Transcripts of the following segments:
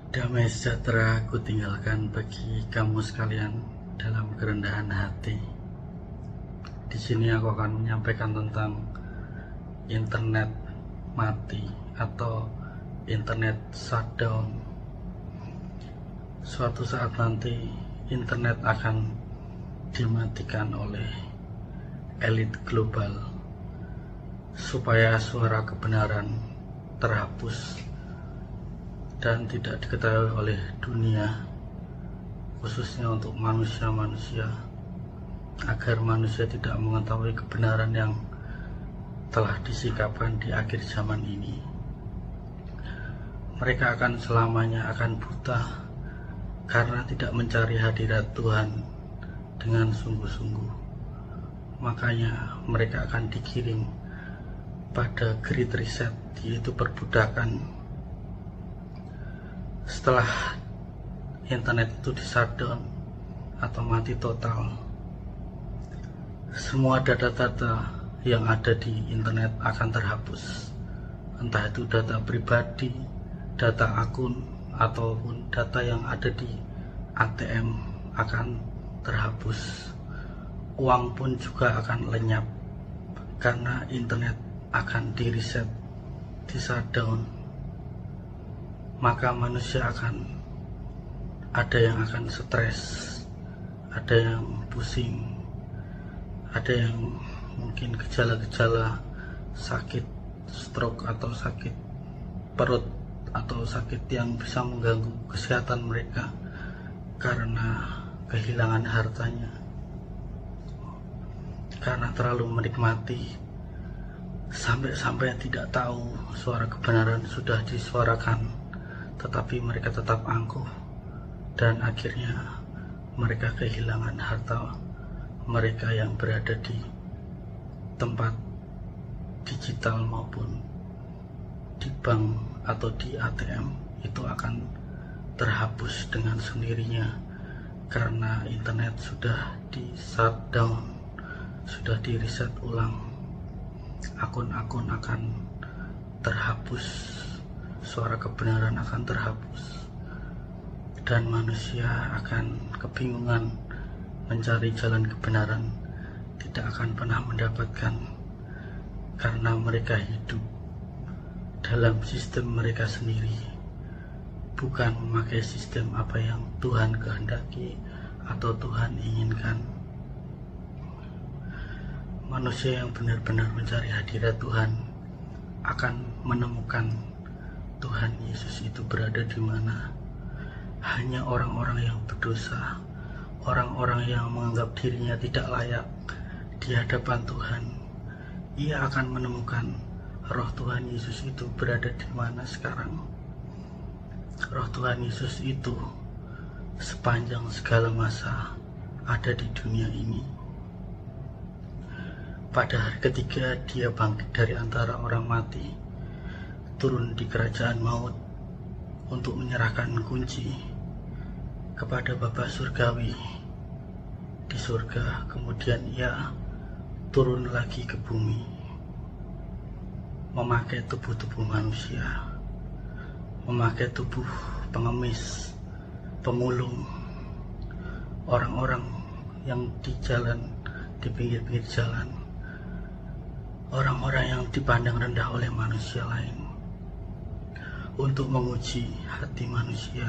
Damai sejahtera aku tinggalkan bagi kamu sekalian dalam kerendahan hati. Di sini aku akan menyampaikan tentang internet mati atau internet shutdown. Suatu saat nanti internet akan dimatikan oleh elit global supaya suara kebenaran terhapus dan tidak diketahui oleh dunia, khususnya untuk manusia-manusia, agar manusia tidak mengetahui kebenaran yang telah disikapkan di akhir zaman ini. Mereka akan selamanya akan buta karena tidak mencari hadirat Tuhan dengan sungguh-sungguh. Makanya mereka akan digiring pada Great Reset, yaitu perbudakan. Setelah internet itu di-shutdown atau mati total, semua data-data yang ada di internet akan terhapus, entah itu data pribadi, data akun, ataupun data yang ada di ATM akan terhapus. Uang pun juga akan lenyap karena internet akan di-reset, di-shutdown. Maka manusia akan ada yang akan stres, ada yang pusing, ada yang mungkin gejala-gejala sakit stroke atau sakit perut atau sakit yang bisa mengganggu kesehatan mereka karena kehilangan hartanya, karena terlalu menikmati sampai-sampai tidak tahu suara kebenaran sudah disuarakan, tetapi mereka tetap angkuh dan akhirnya mereka kehilangan harta mereka yang berada di tempat digital maupun di bank atau di ATM. Itu akan terhapus dengan sendirinya karena internet sudah di shutdown, sudah di reset ulang. Akun-akun akan terhapus, suara kebenaran akan terhapus, dan manusia akan kebingungan mencari jalan kebenaran, tidak akan pernah mendapatkan karena mereka hidup dalam sistem mereka sendiri, bukan memakai sistem apa yang Tuhan kehendaki atau Tuhan inginkan. Manusia yang benar-benar mencari hadirat Tuhan akan menemukan Tuhan Yesus itu berada di mana. Hanya orang-orang yang berdosa, orang-orang yang menganggap dirinya tidak layak di hadapan Tuhan, ia akan menemukan roh Tuhan Yesus itu berada di mana sekarang. Roh Tuhan Yesus itu sepanjang segala masa ada di dunia ini. Pada hari ketiga dia bangkit dari antara orang mati, turun di kerajaan maut untuk menyerahkan kunci kepada Bapa Surgawi di surga. Kemudian ia turun lagi ke bumi memakai tubuh-tubuh manusia, memakai tubuh pengemis, pemulung, orang-orang yang di jalan, di pinggir-pinggir jalan, orang-orang yang dipandang rendah oleh manusia lain, untuk menguji hati manusia.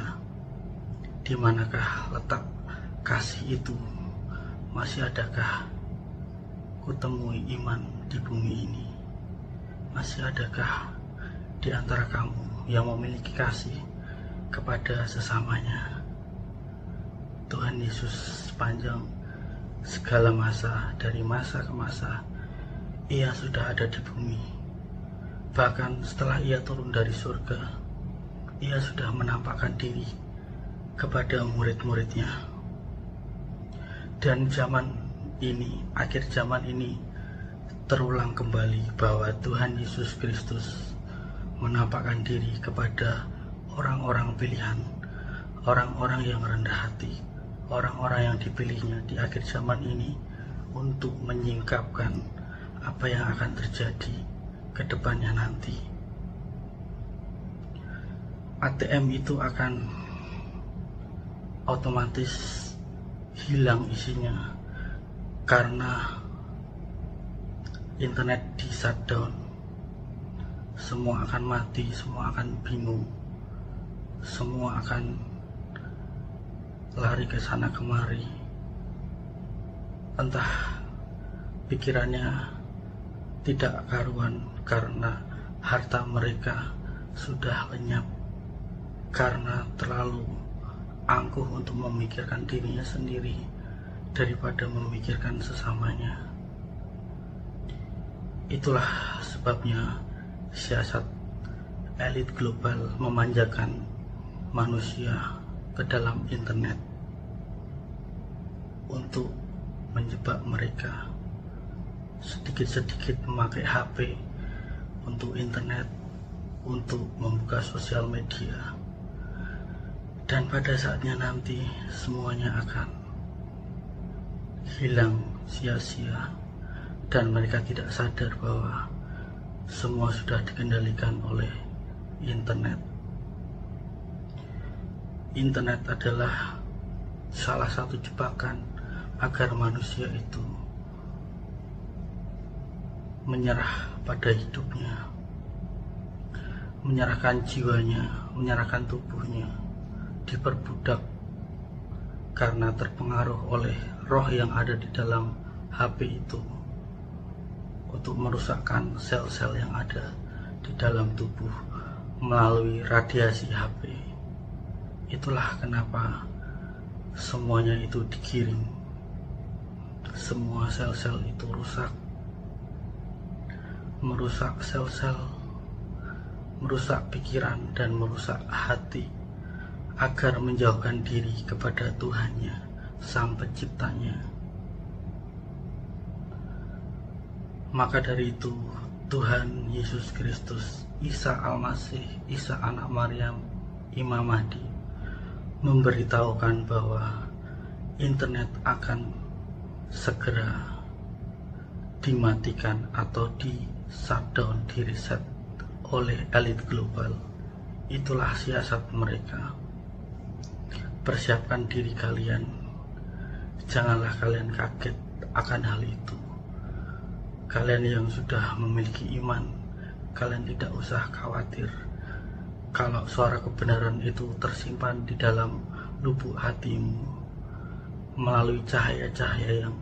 Di manakah letak kasih itu? Masih adakah kutemui iman di bumi ini? Masih adakah di antara kamu yang memiliki kasih kepada sesamanya? Tuhan Yesus sepanjang segala masa, dari masa ke masa, ia sudah ada di bumi. Bahkan setelah ia turun dari surga, ia sudah menampakkan diri kepada murid-muridnya. Dan zaman ini, akhir zaman ini, terulang kembali bahwa Tuhan Yesus Kristus menampakkan diri kepada orang-orang pilihan, orang-orang yang rendah hati, orang-orang yang dipilihnya di akhir zaman ini untuk menyingkapkan apa yang akan terjadi ke depannya nanti. ATM itu akan otomatis hilang isinya karena internet di shutdown. Semua akan mati, semua akan bingung, semua akan lari ke sana kemari. Entah pikirannya tidak karuan karena harta mereka sudah lenyap, karena terlalu angkuh untuk memikirkan dirinya sendiri daripada memikirkan sesamanya. Itulah sebabnya siasat elit global memanjakan manusia ke dalam internet untuk menjebak mereka, sedikit-sedikit memakai HP untuk internet, untuk membuka sosial media. Dan pada saatnya nanti semuanya akan hilang sia-sia, dan mereka tidak sadar bahwa semua sudah dikendalikan oleh internet. Internet adalah salah satu jebakan agar manusia itu menyerah pada hidupnya, menyerahkan jiwanya, menyerahkan tubuhnya, diperbudak karena terpengaruh oleh roh yang ada di dalam HP itu untuk merusakkan sel-sel yang ada di dalam tubuh melalui radiasi HP. Itulah kenapa semuanya itu digiring, semua sel-sel itu rusak, merusak sel-sel, merusak pikiran dan merusak hati, agar menjauhkan diri kepada Tuhannya, Sang Penciptanya. Maka dari itu Tuhan Yesus Kristus, Isa Al-Masih, Isa anak Maryam, Imam Mahdi memberitahukan bahwa internet akan segera dimatikan atau di shutdown, di reset oleh elit global. Itulah siasat mereka. Persiapkan diri kalian, janganlah kalian kaget akan hal itu. Kalian yang sudah memiliki iman, kalian tidak usah khawatir kalau suara kebenaran itu tersimpan di dalam lubuk hatimu melalui cahaya-cahaya yang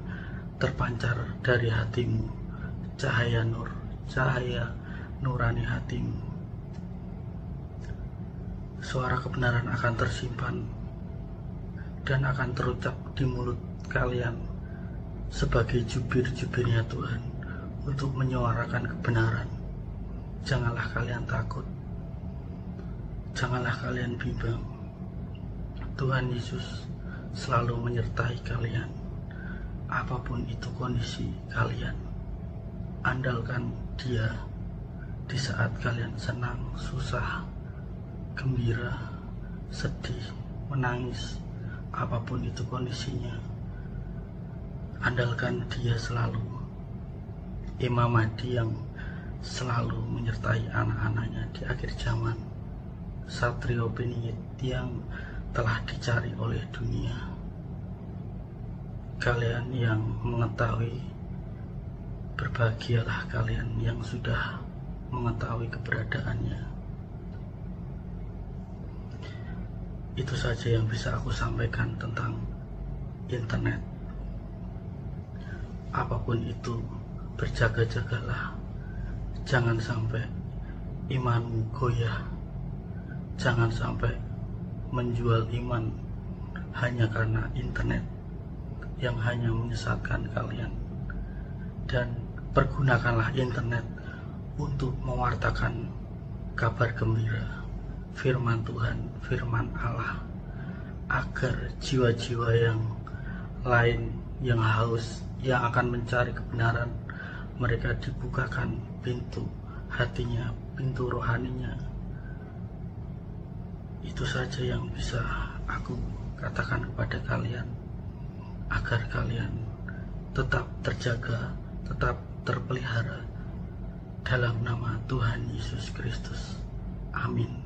terpancar dari hatimu, cahaya nur, cahaya nurani hatimu. Suara kebenaran akan tersimpan dan akan terucap di mulut kalian sebagai jubir-jubirnya Tuhan untuk menyuarakan kebenaran. Janganlah kalian takut, janganlah kalian bimbang. Tuhan Yesus selalu menyertai kalian, apapun itu kondisi kalian. Andalkan Dia di saat kalian senang, susah, gembira, sedih, menangis, apapun itu kondisinya. Andalkan Dia selalu. Imam Mahdi yang selalu menyertai anak-anaknya di akhir zaman, Satrio Beningit yang telah dicari oleh dunia. Kalian yang mengetahui, berbahagialah kalian yang sudah mengetahui keberadaannya. Itu saja yang bisa aku sampaikan tentang internet. Apapun itu, berjaga-jagalah, jangan sampai imanmu goyah, jangan sampai menjual iman hanya karena internet yang hanya menyesatkan kalian. Dan pergunakanlah internet untuk mewartakan kabar gembira, firman Tuhan, firman Allah, agar jiwa-jiwa yang lain yang haus, yang akan mencari kebenaran, mereka dibukakan pintu hatinya, pintu rohaninya. Itu saja yang bisa aku katakan kepada kalian, agar kalian tetap terjaga, tetap terpelihara dalam nama Tuhan Yesus Kristus. Amin.